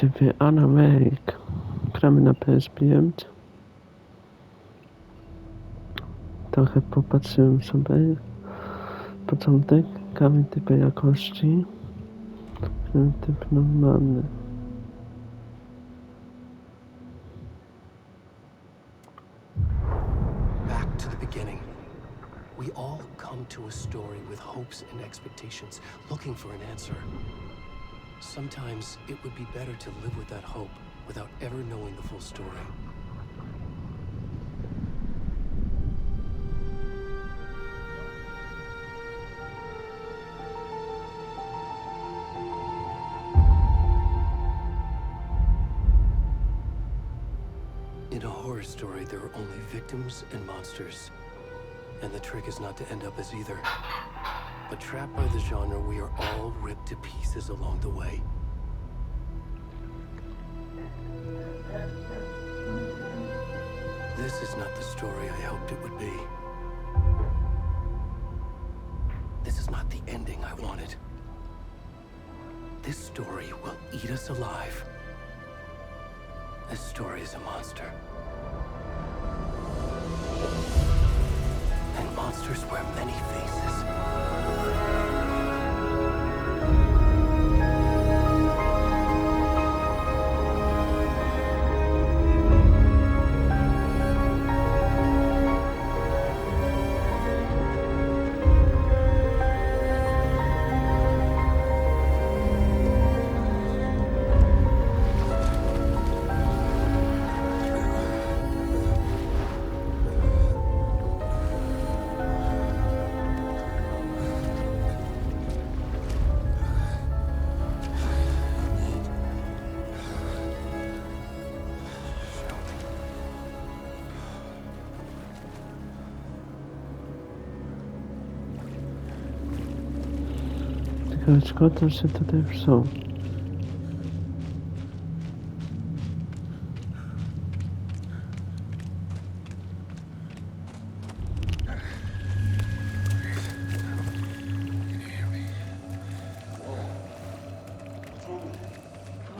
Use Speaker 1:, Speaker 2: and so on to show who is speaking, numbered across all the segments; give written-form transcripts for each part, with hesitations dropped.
Speaker 1: TV Anamake. Gramy na PS5. Trochę popatrzyłem sobie początek, kamy typy jakości, typ normalny.
Speaker 2: Back to the beginning. We all come to a story with hopes and expectations, looking for an answer. Sometimes it would be better to live with that hope without ever knowing the full story. In a horror story, there are only victims and monsters. And the trick is not to end up as either. But trapped by the genre, we are all ripped to pieces along the way. This is not the story I hoped it would be. This is not the ending I wanted. This story will eat us alive. This story is a monster. And monsters wear many faces.
Speaker 1: Tylko szkoda, że tutaj już są.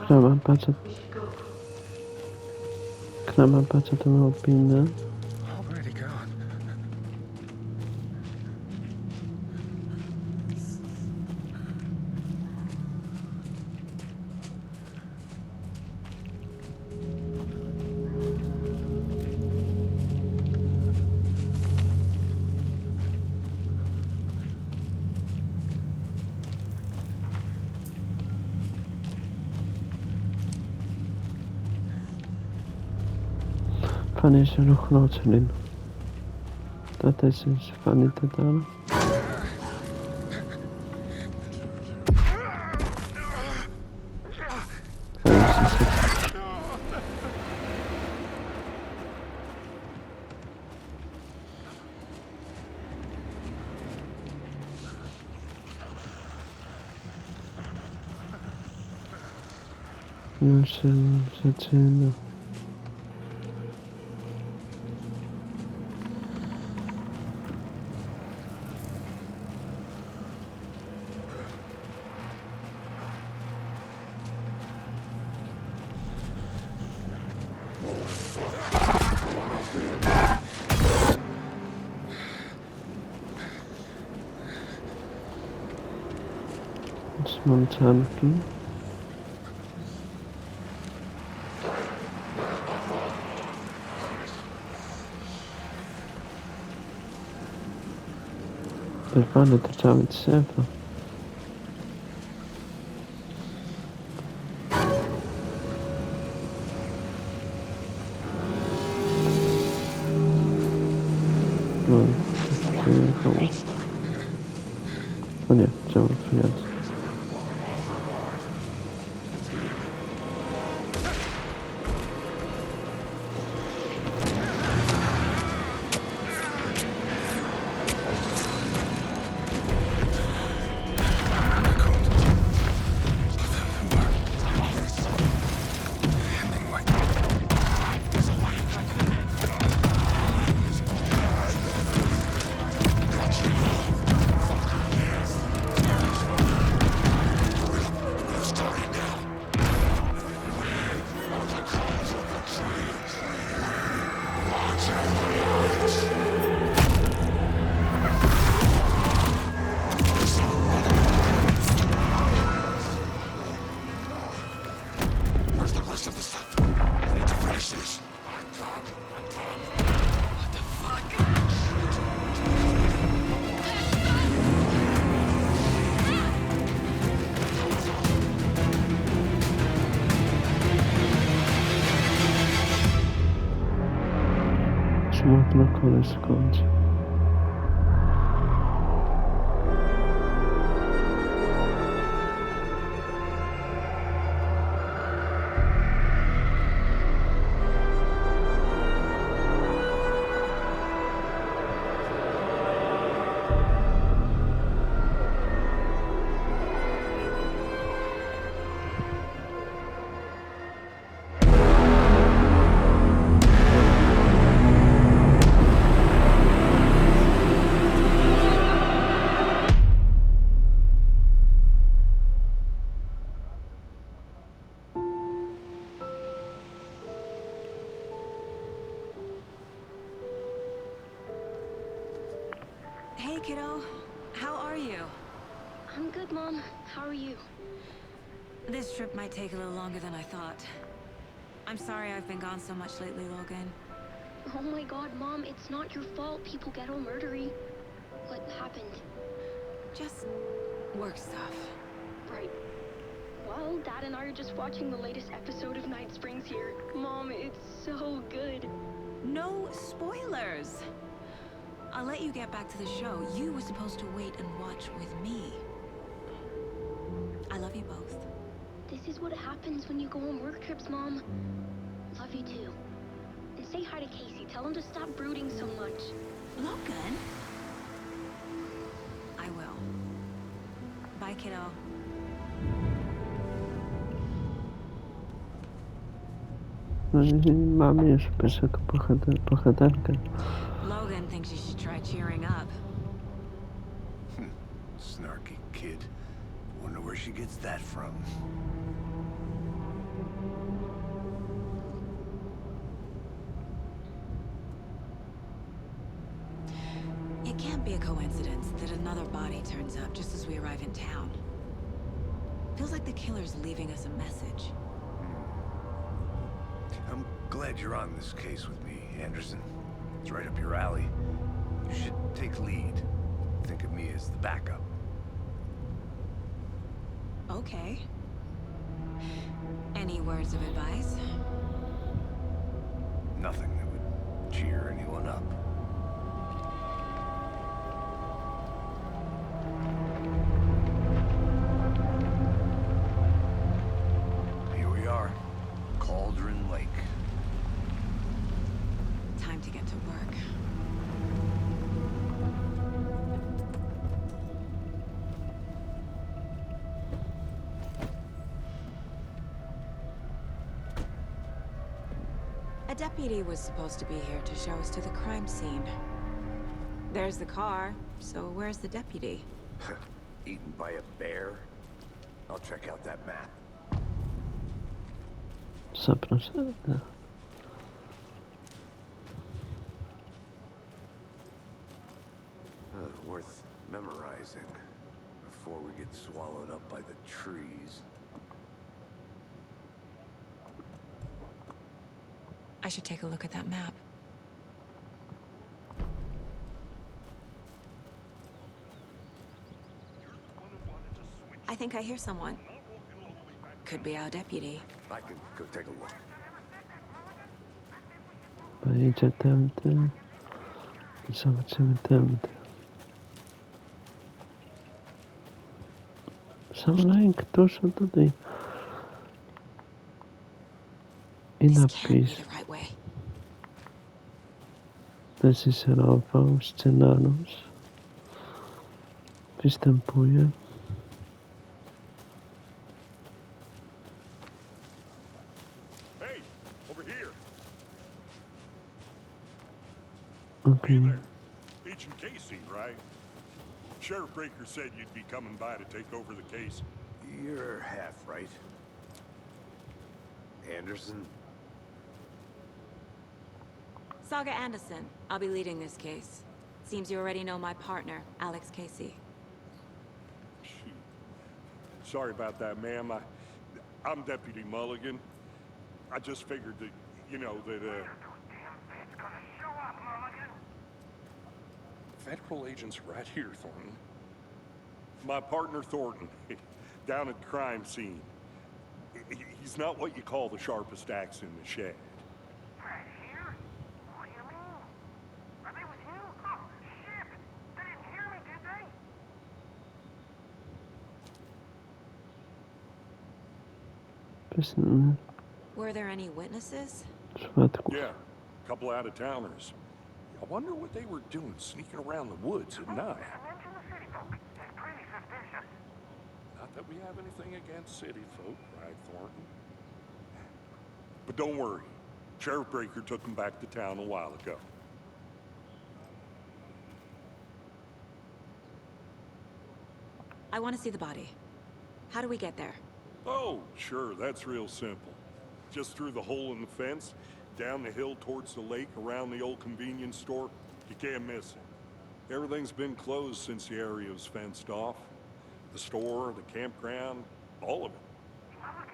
Speaker 1: Krama patrzę to ma opinę. Fan się ruchnął, czyli to też jest fany total. Już się zaczyna. Mam czanki. Wyrwane to całe drzewo. No, przyjechał. O nie, trzeba przyjechać.
Speaker 3: rest of the stuff. I need to finish this. What the fuck?
Speaker 1: Smutno koniec kończy.
Speaker 4: Hey, kiddo. How are you?
Speaker 5: I'm good, Mom. How are you?
Speaker 4: This trip might take a little longer than I thought. I'm sorry I've been gone so much lately, Logan.
Speaker 5: Oh my god, Mom, it's not your fault people get all murdery. What happened?
Speaker 4: Just work stuff.
Speaker 5: Right. Well, Dad and I are just watching the latest episode of Night Springs here. Mom, it's so good.
Speaker 4: No spoilers! I'll let you get back to the show. You were supposed to wait and watch with me. I love you both.
Speaker 5: This is what happens when you go on work trips, Mom. Love you too. And say hi to Casey. Tell him to stop brooding so much.
Speaker 4: Logan? I will. Bye, kiddo.
Speaker 1: No i mamy już pierwszego bohaterkę.
Speaker 4: Logan thinks you should try cheering up.
Speaker 3: Snarky kid. Wonder where she gets that from.
Speaker 4: It can't be a coincidence that another body turns up just as we arrive in town. Feels like the killer's leaving us a message.
Speaker 3: I'm glad you're on this case with me, Anderson. It's right up your alley. You should take lead. Think of me as the backup.
Speaker 4: Okay. Any words of advice?
Speaker 3: Nothing that would cheer anyone up. Here we are. Cauldron Lake.
Speaker 4: Time to get to work. A deputy was supposed to be here to show us to the crime scene. There's the car, so where's the deputy?
Speaker 3: Eaten by a bear? I'll check out that map.
Speaker 1: Zapraszam.
Speaker 3: Worth memorizing before we get swallowed up by the trees.
Speaker 4: I should take a look at that map. I think I hear someone. Could be our deputy.
Speaker 3: I can go take a look.
Speaker 1: Pojedzie tamten. I zobaczymy tamten. Samolęk dużo tutaj. I
Speaker 4: This can't be
Speaker 1: napis
Speaker 4: the right way.
Speaker 1: reżyserował scenariusz. Występuje.
Speaker 6: Hey, over here.
Speaker 1: Okej.
Speaker 6: Hey there. Agent Casey, right? Sheriff Breaker said you'd be coming by to take over the case.
Speaker 3: You're half right. Anderson?
Speaker 4: Saga Anderson. I'll be leading this case. Seems you already know my partner, Alex Casey.
Speaker 6: Shoot. Sorry about that, ma'am. I'm Deputy Mulligan. I just figured that, Federal agents right here, Thornton. My partner, Thornton, down at the crime scene. He's not what you call the sharpest axe in the shed.
Speaker 7: Right here? What do you mean? Are they with you? Oh, shit! They didn't hear me, did they?
Speaker 1: Bisschen
Speaker 4: Were there any witnesses?
Speaker 1: świadków.
Speaker 6: Yeah, a couple out-of-towners. I wonder what they were doing sneaking around the woods at night.
Speaker 7: Mention the city folk. It's pretty suspicious.
Speaker 6: Not that we have anything against city folk, right, Thornton? But don't worry. Sheriff Breaker took them back to town a while ago.
Speaker 4: I want to see the body. How do we get there?
Speaker 6: Oh, sure, that's real simple. Just through the hole in the fence, down the hill towards the lake, around the old convenience store. You can't miss it. Everything's been closed since the area was fenced off. The store, the campground, all of it.
Speaker 7: Look,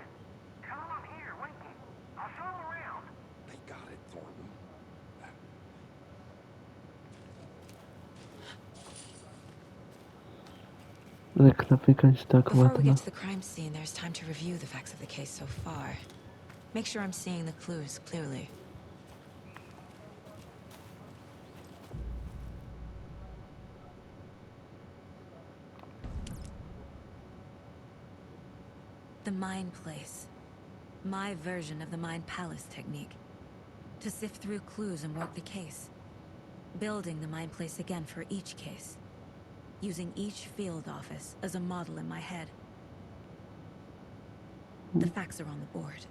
Speaker 7: tell them I'm here, waiting. I'll show them around.
Speaker 6: They got it, Thornton.
Speaker 1: Grafika jest tak
Speaker 4: Before we
Speaker 1: ładna.
Speaker 4: get to the crime scene, there's time to review the facts of the case so far. Make sure I'm seeing the clues clearly. The Mind Place. My version of the Mind Palace technique. To sift through clues and work the case. Building the Mind Place again for each case. Using each field office as a model in my head. The facts are on the board.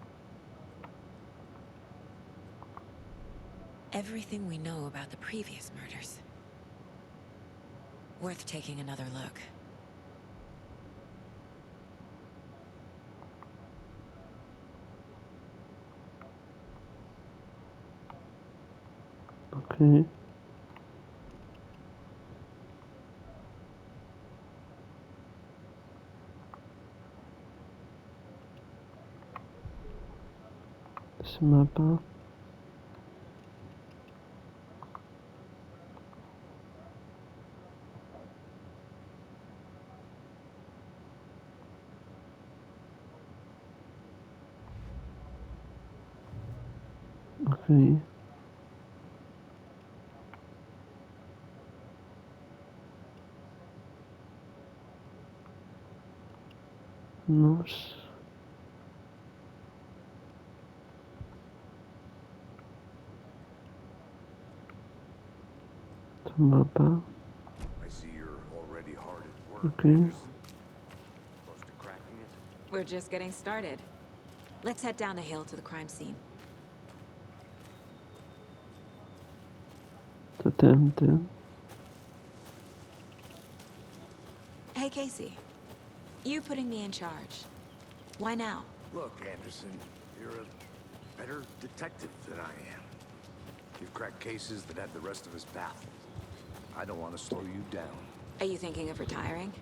Speaker 4: Everything we know about the previous murders. Worth taking another look.
Speaker 1: Okej. To jest mapa. Okej. Nóż. To mapa.
Speaker 3: I see you're already hard at work,
Speaker 1: Okay.
Speaker 3: Anderson. Close to cracking it?
Speaker 4: We're just getting started. Let's head down the hill to the crime scene.
Speaker 1: To ten.
Speaker 4: Hey, Casey. You putting me in charge. Why now?
Speaker 3: Look, Anderson, you're a better detective than I am. You've cracked cases that had the rest of us baffled. I don't want to slow you down.
Speaker 4: Are you thinking of retiring?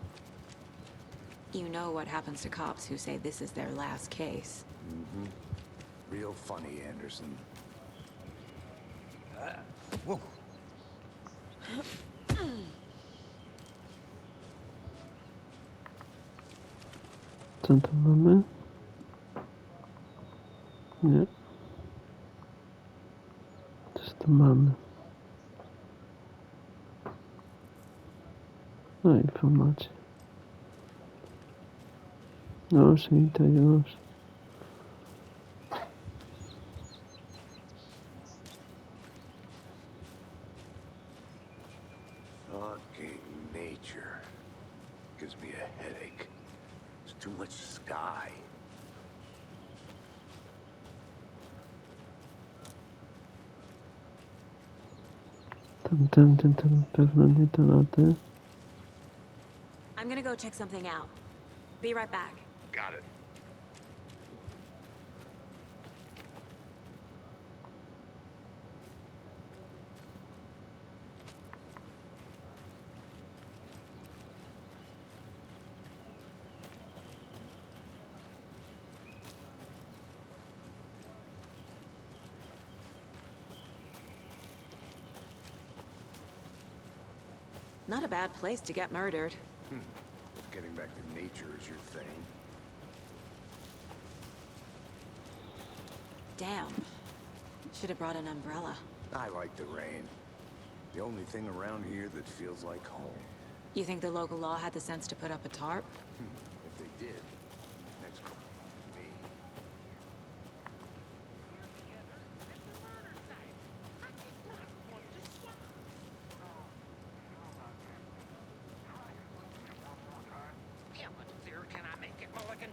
Speaker 4: You know what happens to cops who say this is their last case.
Speaker 3: Mm-hmm. Real funny, Anderson. Whoa.
Speaker 1: Co tu mamy? Nie. Coś tu mamy. No informacje. Już i to już.
Speaker 3: Fucking nature. Gives me a headache. There's too much sky.
Speaker 1: Tam pewno nie to loty.
Speaker 4: I'm gonna go check something out. Be right back.
Speaker 3: Got it.
Speaker 4: Not a bad place to get murdered.
Speaker 3: If getting back to nature is your thing.
Speaker 4: Damn. Should have brought an umbrella.
Speaker 3: I like the rain. The only thing around here that feels like home.
Speaker 4: You think the local law had the sense to put up a tarp?
Speaker 3: If they did, next call me.
Speaker 7: Yeah, but there, can I make it, Mulligan?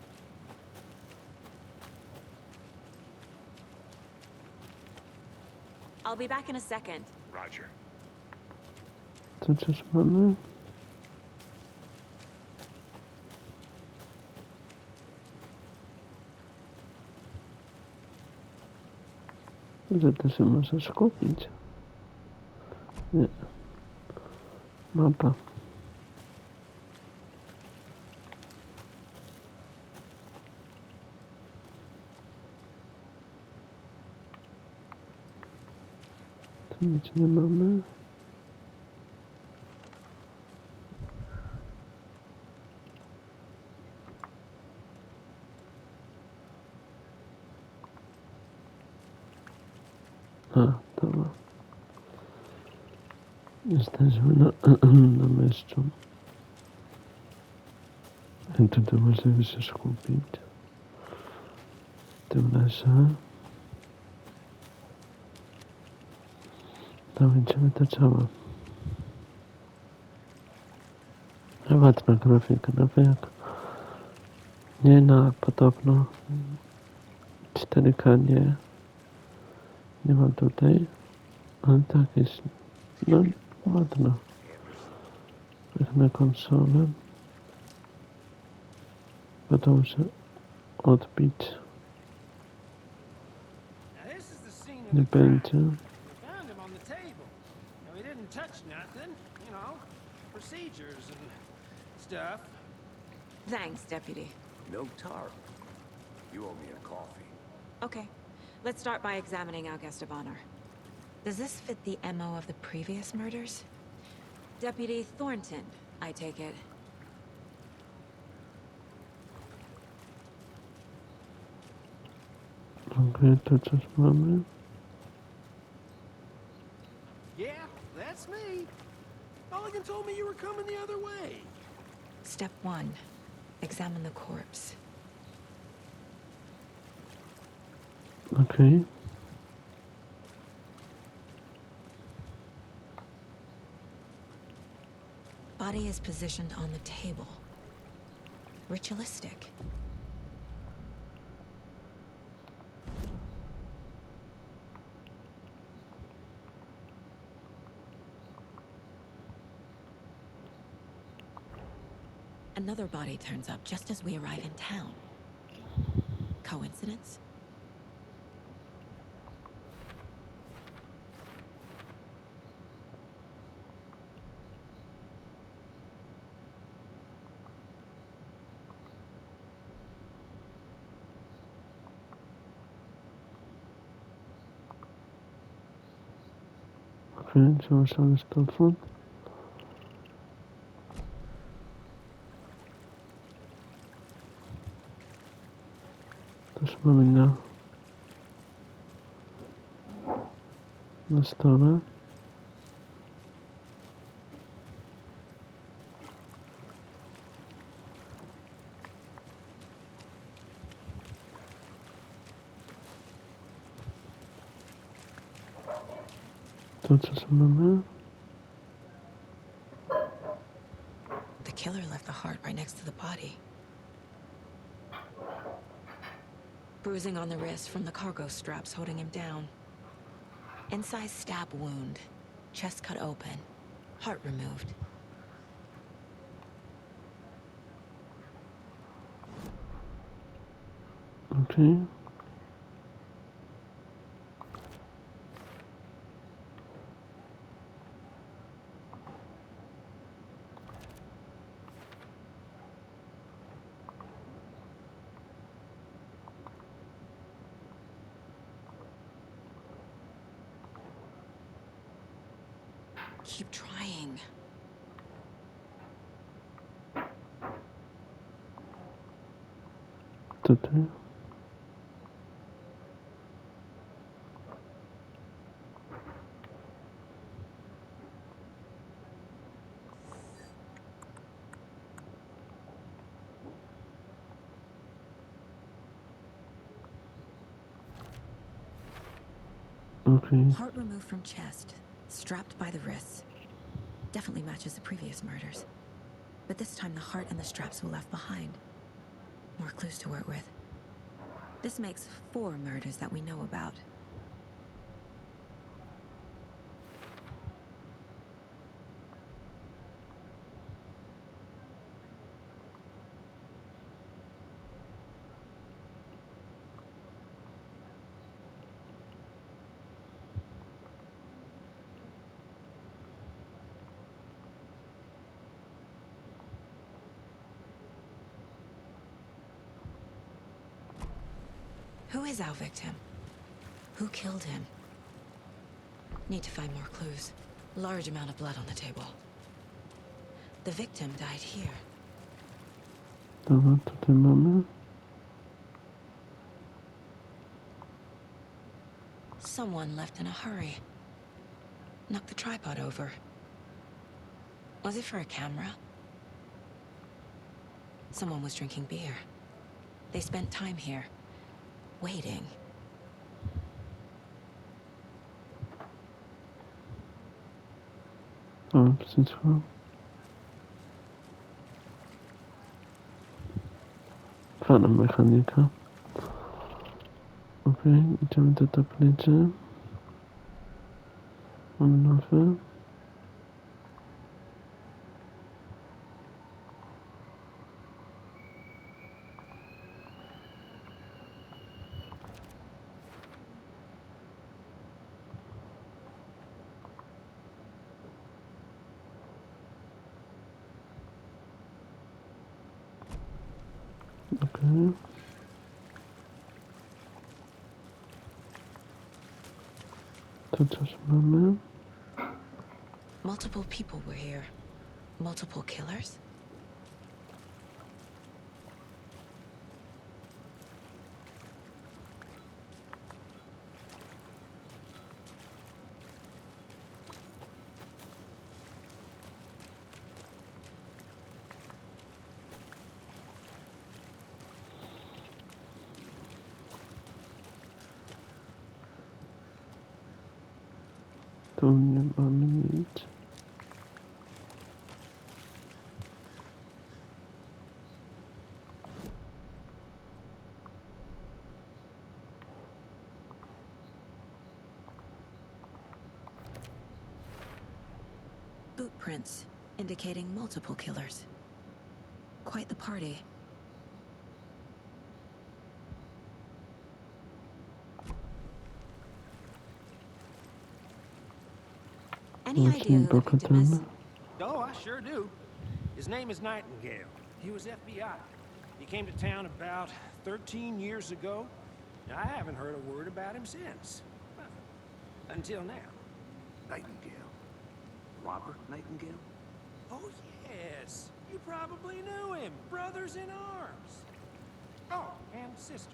Speaker 4: I'll be back in a second.
Speaker 7: Roger.
Speaker 1: Co coś mamy? Że to się możesz kupić. Nie. Mapa. Tu nic nie mamy. A, dobra. Jesteśmy na mieszczu. I tutaj możemy się skupić. W tym lesie. Tam będziemy to ciało. Ładna grafika, nawet jak nie na podobno 4K nie mam tutaj, ale tak jest, no ładna, jak na konsolę. Wiadomo, że odbić
Speaker 8: Now this is the scene of
Speaker 1: nie
Speaker 8: the crime.
Speaker 1: będzie.
Speaker 8: We found him on the table. Now he didn't touch nothing, you know, procedures and stuff.
Speaker 4: Thanks, Deputy.
Speaker 3: No tarp. You owe me a coffee.
Speaker 4: Okay. Let's start by examining our guest of honor. Does this fit the MO of the previous murders? Deputy Thornton, I take it.
Speaker 1: Okej, to coś mamy.
Speaker 8: Yeah, that's me. Mulligan told me you were coming the other way.
Speaker 4: Step 1. Examine the corpse.
Speaker 1: Okej.
Speaker 4: Body is positioned on the table. Ritualistic. Another body turns up just as we arrive in town. Coincidence?
Speaker 1: Okej, przełączamy telefon. Też mamy na stole. To co mamy?
Speaker 4: The killer left the heart right next to the body. Bruising on the wrist from the cargo straps holding him down. Incised stab wound. Chest cut open. Heart removed.
Speaker 1: Okej.
Speaker 4: Keep trying.
Speaker 1: Tutaj. Okay.
Speaker 4: Heart removed from chest, strapped by the wrists. Definitely matches the previous murders. But this time the heart and the straps were left behind. More clues to work with. This makes 4 murders that we know about. Who is our victim? Who killed him? Need to find more clues. Large amount of blood on the table. The victim died here.
Speaker 1: Dobra, tutaj mamy.
Speaker 4: Someone left in a hurry. Knocked the tripod over. Was it for a camera? Someone was drinking beer. They spent time here. Waiting.
Speaker 1: O, przetrwał. Fajna mechanika. Okej, idziemy do tablicy. Mamy nowe. Okej. To coś mamy.
Speaker 4: Multiple people were here. Multiple killers?
Speaker 1: Tu nie mamy nic.
Speaker 4: Boot prints, indicating multiple killers. Quite the party. Any idea
Speaker 1: Właśnie
Speaker 4: who the victim is?
Speaker 1: pokażemy.
Speaker 8: Oh, I sure do. His name is Nightingale. He was FBI. He came to town about 13 years ago. I haven't heard a word about him since. Well, until now.
Speaker 3: Nightingale. Robert Nightingale?
Speaker 8: Oh, yes. You probably knew him. Brothers in arms. Oh, and sisters.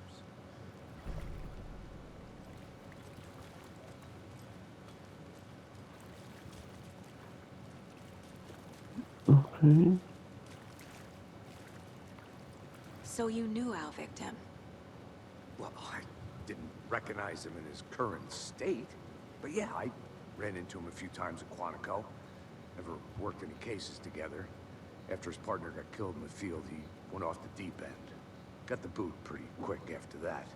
Speaker 1: Okej.
Speaker 4: So you knew our victim?
Speaker 3: Well, I didn't recognize him in his current state. But yeah, I ran into him a few times at Quantico. Never worked any cases together. After his partner got killed in the field, he went off the deep end. Got the boot pretty quick after that.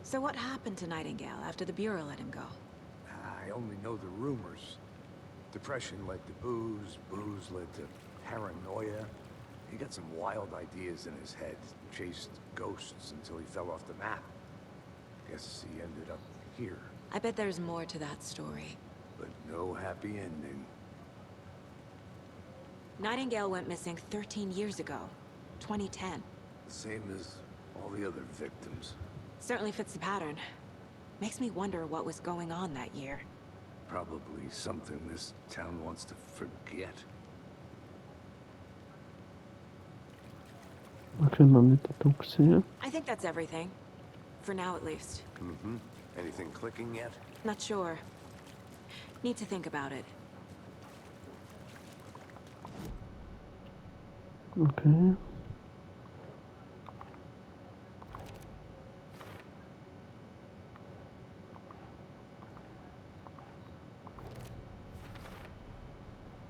Speaker 4: So what happened to Nightingale after the Bureau let him go?
Speaker 3: I only know the rumors. Depression led to booze, booze led to paranoia. He got some wild ideas in his head, chased ghosts until he fell off the map. Guess he ended up here,
Speaker 4: I bet there's more to that story.
Speaker 3: but no happy ending.
Speaker 4: Nightingale went missing 13 years ago. 2010.
Speaker 3: The same as all the other victims.
Speaker 4: Certainly fits the pattern. Makes me wonder what was going on that year.
Speaker 3: Probably something this town wants to forget.
Speaker 1: Bakayım ben bir de dokusuyor.
Speaker 4: I think that's everything. For now, at least.
Speaker 3: Mm-hmm. Anything clicking yet?
Speaker 4: Not sure. Need to think about it.
Speaker 1: Okay.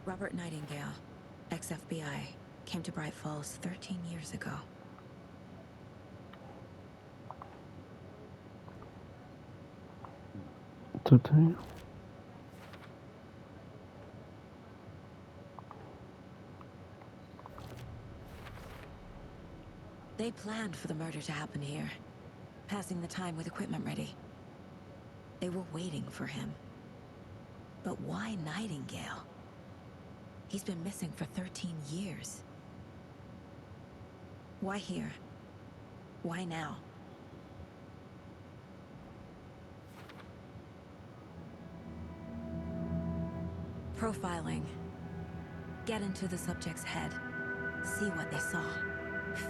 Speaker 4: Robert Nightingale, ex-FBI, came to Bright Falls 13 years ago.
Speaker 1: Tutaj.
Speaker 4: They planned for the murder to happen here, passing the time with equipment ready. They were waiting for him. But why Nightingale? He's been missing for 13 years. Why here? Why now? Profiling. Get into the subject's head. See what they saw.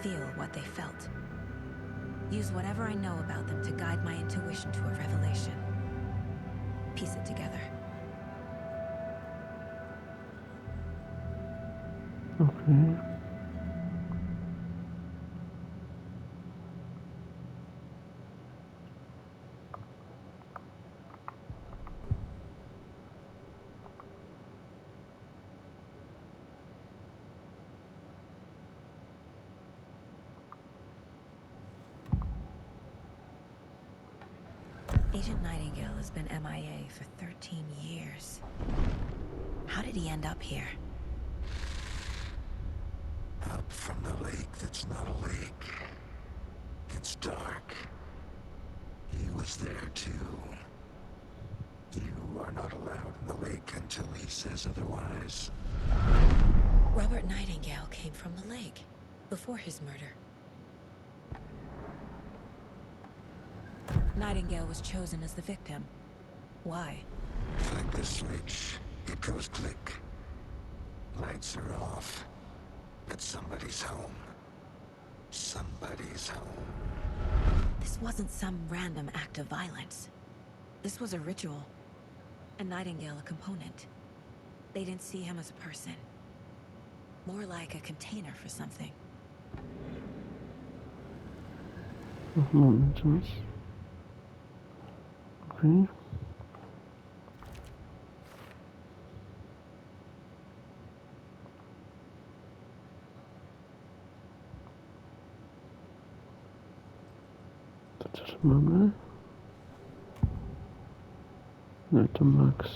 Speaker 4: Feel what they felt. Use whatever I know about them to guide my intuition to a revelation. Piece it together.
Speaker 1: Okay.
Speaker 4: Agent Nightingale has been MIA for 13 years. How did he end up here?
Speaker 9: Up from the lake that's not a lake. It's dark. He was there too. You are not allowed in the lake until he says otherwise.
Speaker 4: Robert Nightingale came from the lake before his murder. Nightingale was chosen as the victim. Why?
Speaker 9: Flick the switch. It goes click. Lights are off. But somebody's home. Somebody's home.
Speaker 4: This wasn't some random act of violence. This was a ritual. And Nightingale a component. They didn't see him as a person. More like a container for something.
Speaker 1: Anlamayacağız. Okay. Zatrzymamy. No i to max.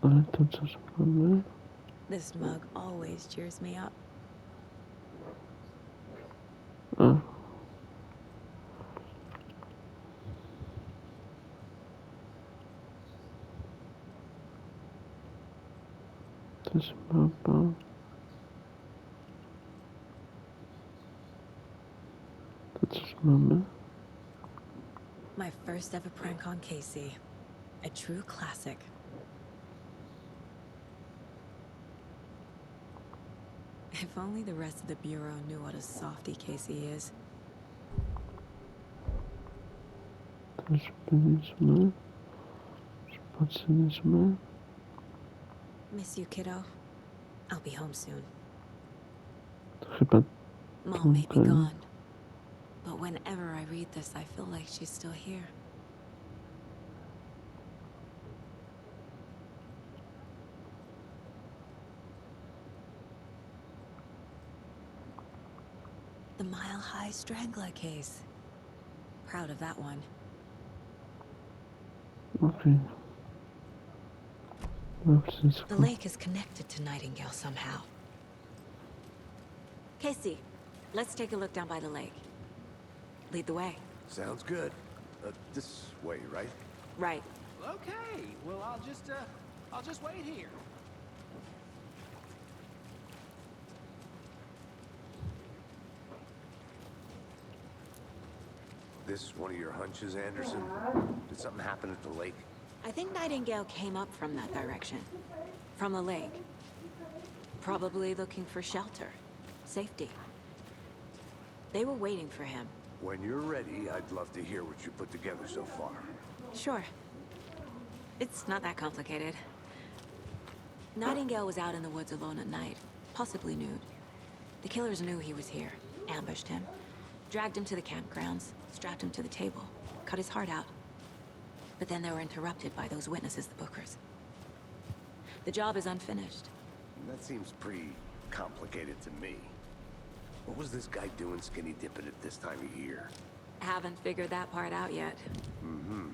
Speaker 1: Ale to zatrzymamy.
Speaker 4: This mug always cheers me up.
Speaker 1: A. To jest mapa. To coś mamy.
Speaker 4: My first ever prank on Casey. A true classic. If only the rest of the Bureau knew what a softie Casey is.
Speaker 1: Też byliśmy. Patrzyliśmy.
Speaker 4: Miss you, kiddo. I'll be home soon.
Speaker 1: To chyba
Speaker 4: Mom may be
Speaker 1: Okay.
Speaker 4: gone. But whenever I read this, I feel like she's still here. The Mile High Strangler case. Proud of that one.
Speaker 1: okej. No wszystko.
Speaker 4: The lake is connected to Nightingale somehow. Casey, let's take a look down by the lake. Lead the way.
Speaker 3: Sounds good. This way, right?
Speaker 4: Right.
Speaker 8: Okay, well, I'll just wait here.
Speaker 3: this one of your hunches, Anderson? Did something happen at the lake?
Speaker 4: I think Nightingale came up from that direction. From the lake. Probably looking for shelter. Safety. They were waiting for him.
Speaker 3: When you're ready, I'd love to hear what you put together so far.
Speaker 4: Sure. It's not that complicated. Nightingale was out in the woods alone at night, possibly nude. The killers knew he was here, ambushed him, dragged him to the campgrounds, strapped him to the table, cut his heart out. But then they were interrupted by those witnesses, the Bookers. The job is unfinished.
Speaker 3: That seems pretty complicated to me. What was this guy doing skinny dipping at this time of year?
Speaker 4: Haven't figured that part out yet.
Speaker 3: Mm-hmm.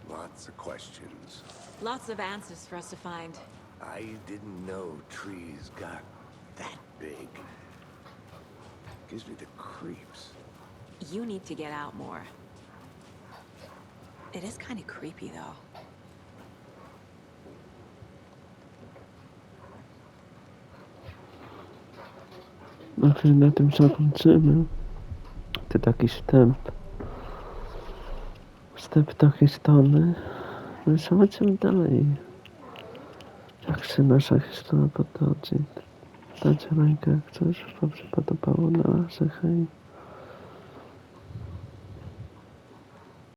Speaker 3: Lots of questions.
Speaker 4: Lots of answers for us to find.
Speaker 3: I didn't know trees got that big. Gives me the creeps.
Speaker 4: You need to get out more. It is kind of creepy, though.
Speaker 1: No to na tym zakończymy. To taki wstęp. Wstęp do historii. No i zobaczymy dalej. Jak się nasza historia potoczy. Dajcie rękę, jak coś wam się podobało. Na razie, hej.